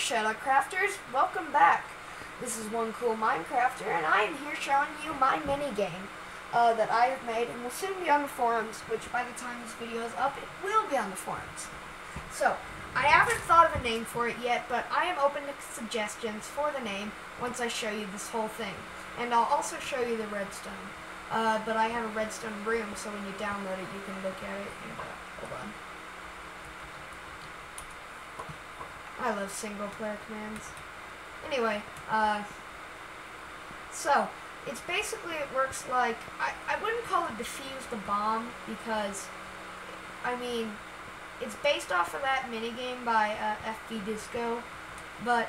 Shadow Crafters, welcome back. This is One Cool Minecrafter, and I am here showing you my mini game that I have made and will soon be on the forums, which by the time this video is up, it will be on the forums. So, I haven't thought of a name for it yet, but I am open to suggestions for the name once I show you this whole thing. And I'll also show you the redstone. But I have a redstone room, so when you download it, you can look at it. And, hold on. I love single player commands. Anyway, so it's basically, it works like, I wouldn't call it defuse the bomb because, I mean, it's based off of that minigame by FB Disco, but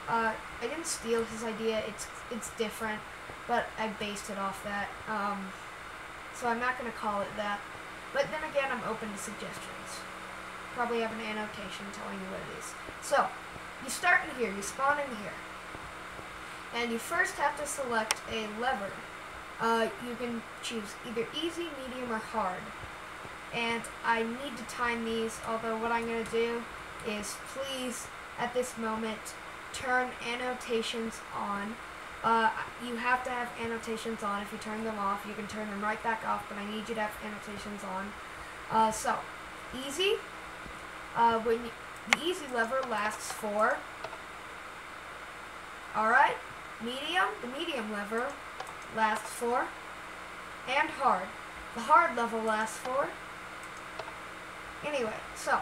I didn't steal his idea. It's different, but I based it off that. So I'm not going to call it that. But then again, I'm open to suggestions. Probably have an annotation telling you what it is. So, you start in here, you spawn in here. And you first have to select a lever. You can choose either easy, medium, or hard. And I need to time these, although what I'm going to do is please, at this moment, turn annotations on. You have to have annotations on. If you turn them off, you can turn them right back off, but I need you to have annotations on. So, easy. The easy lever lasts for, alright, medium, the medium lever lasts for, and hard. The hard level lasts for. Anyway, so,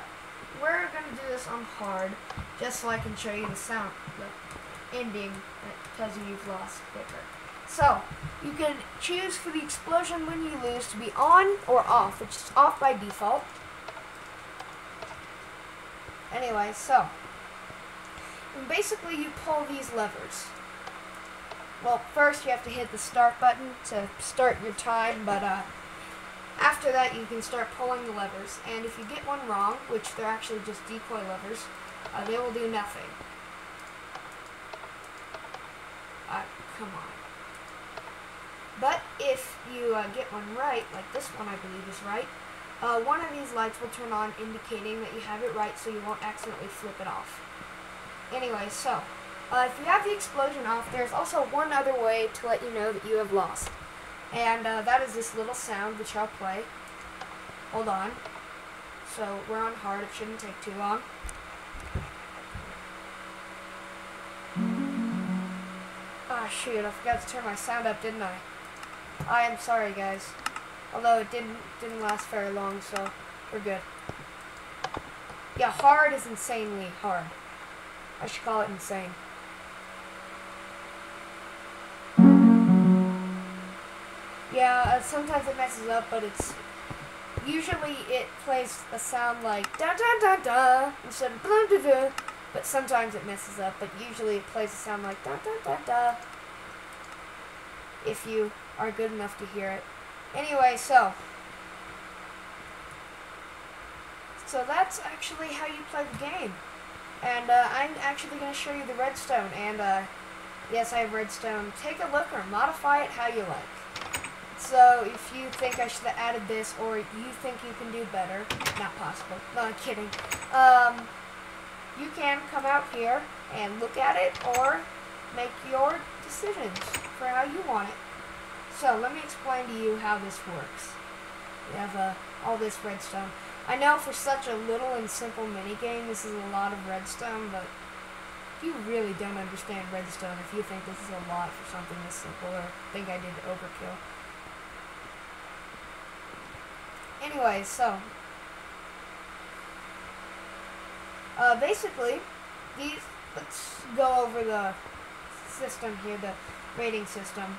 we're going to do this on hard, just so I can show you the sound, the ending that tells you you've lost quicker. So, you can choose for the explosion when you lose to be on or off, which is off by default. Anyway, so, basically you pull these levers. Well, first you have to hit the start button to start your time, but after that you can start pulling the levers. And if you get one wrong, which they're actually just decoy levers, they will do nothing. Come on. But if you get one right, like this one I believe is right, one of these lights will turn on indicating that you have it right so you won't accidentally flip it off. Anyway, so, if you have the explosion off, there's also one other way to let you know that you have lost. And that is this little sound which I'll play. Hold on. So, we're on hard, it shouldn't take too long. Ah, shoot, I forgot to turn my sound up, didn't I? I am sorry, guys. Although it didn't last very long, so we're good. Yeah, hard is insanely hard. I should call it insane. Yeah, sometimes it messes up, but it's usually it plays a sound like da da da da instead of blah da da. But sometimes it messes up, but usually it plays a sound like da da da da. If you are good enough to hear it. Anyway, so that's actually how you play the game. And I'm actually going to show you the redstone. And yes, I have redstone. Take a look or modify it how you like. So if you think I should have added this or you think you can do better, not possible. No, I'm kidding. You can come out here and look at it or make your decisions for how you want it. So, let me explain to you how this works. We have all this redstone. I know for such a little and simple minigame, this is a lot of redstone, but you really don't understand redstone if you think this is a lot for something this simple or think I did overkill. Anyway, so, basically, let's go over the system here, the rating system.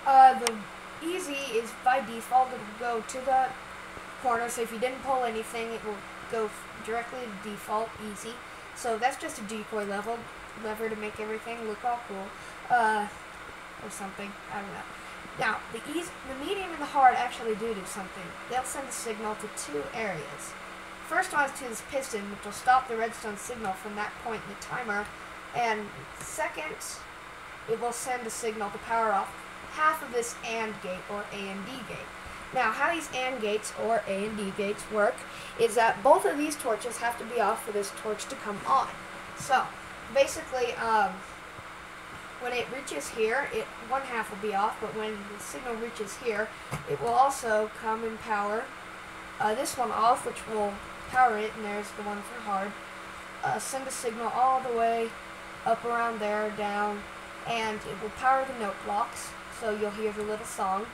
The easy is by default, it will go to the corner, so if you didn't pull anything, it will go directly to default, easy. So that's just a decoy lever to make everything look all cool, or something, I don't know. Now, the medium and the hard actually do something. They'll send a signal to two areas. First one is to this piston, which will stop the redstone signal from that point in the timer, and second, it will send a signal to power off half of this AND gate, or A and D gate. Now, how these AND gates, or A and D gates, work is that both of these torches have to be off for this torch to come on. So, basically, when it reaches here, one half will be off, but when the signal reaches here, it will also come and power this one off, which will power it, and there's the one for hard. Send a signal all the way up around there, down, and it will power the note blocks, so you'll hear the little song.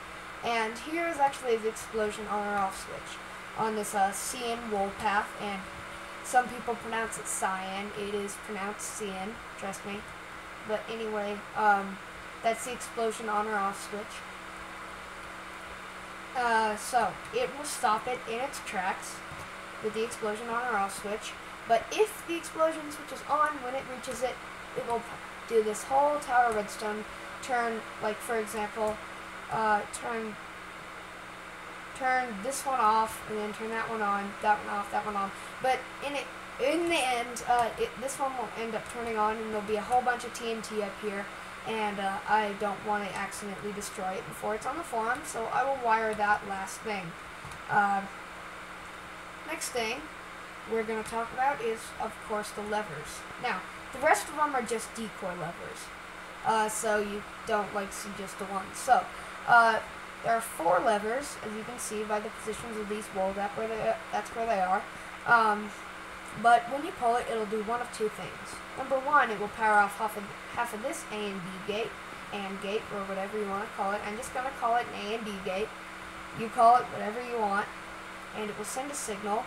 And here is actually the explosion on or off switch on this cyan wool path, and some people pronounce it cyan. It is pronounced cyan, trust me. But anyway, that's the explosion on or off switch. So it will stop it in its tracks with the explosion on or off switch. But if the explosion switches on when it reaches it, it will do this whole tower redstone turn. Like for example, turn this one off, and then turn that one on, that one off, that one on. But in the end, this one will end up turning on, and there'll be a whole bunch of TNT up here, and I don't want to accidentally destroy it before it's on the forum, so I will wire that last thing. Next thing we're going to talk about is, of course, the levers. Now, the rest of them are just decoy levers, so you don't see just the one. So, there are 4 levers, as you can see by the positions of these walls. That's where they are. But when you pull it, it'll do one of 2 things. Number 1, it will power off half of this A and B gate, AND gate, or whatever you want to call it. I'm just going to call it an A and B gate. You call it whatever you want, and it will send a signal.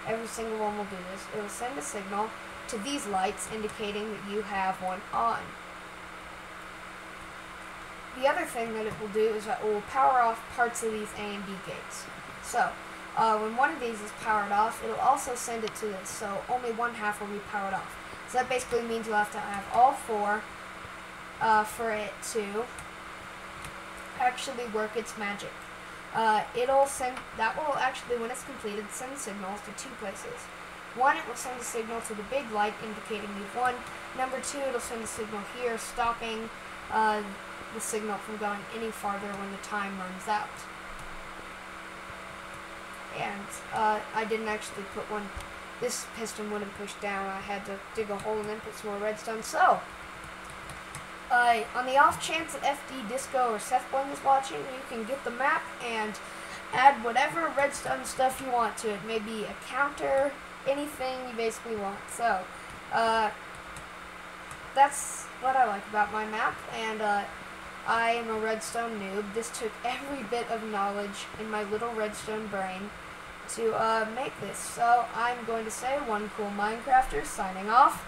Every single one will do this. It will send a signal to these lights indicating that you have one on. The other thing that it will do is that it will power off parts of these A and B gates. So, when one of these is powered off, it'll also send it to this, so only one half will be powered off. So that basically means you'll have to have all 4 for it to actually work its magic. That will actually, when it's completed, send signals to 2 places. 1, it will send a signal to the big light indicating you've won. Number 2, it'll send a signal here, stopping the signal from going any farther when the time runs out. And I didn't actually put one. This piston wouldn't push down. I had to dig a hole and then put some more redstone. So, on the off chance that FD Disco or SethBling is watching, you can get the map and add whatever redstone stuff you want to it. Maybe a counter, anything you basically want. So, that's what I like about my map, and I am a redstone noob. This took every bit of knowledge in my little redstone brain to make this. So I'm going to say, one cool Minecrafter signing off.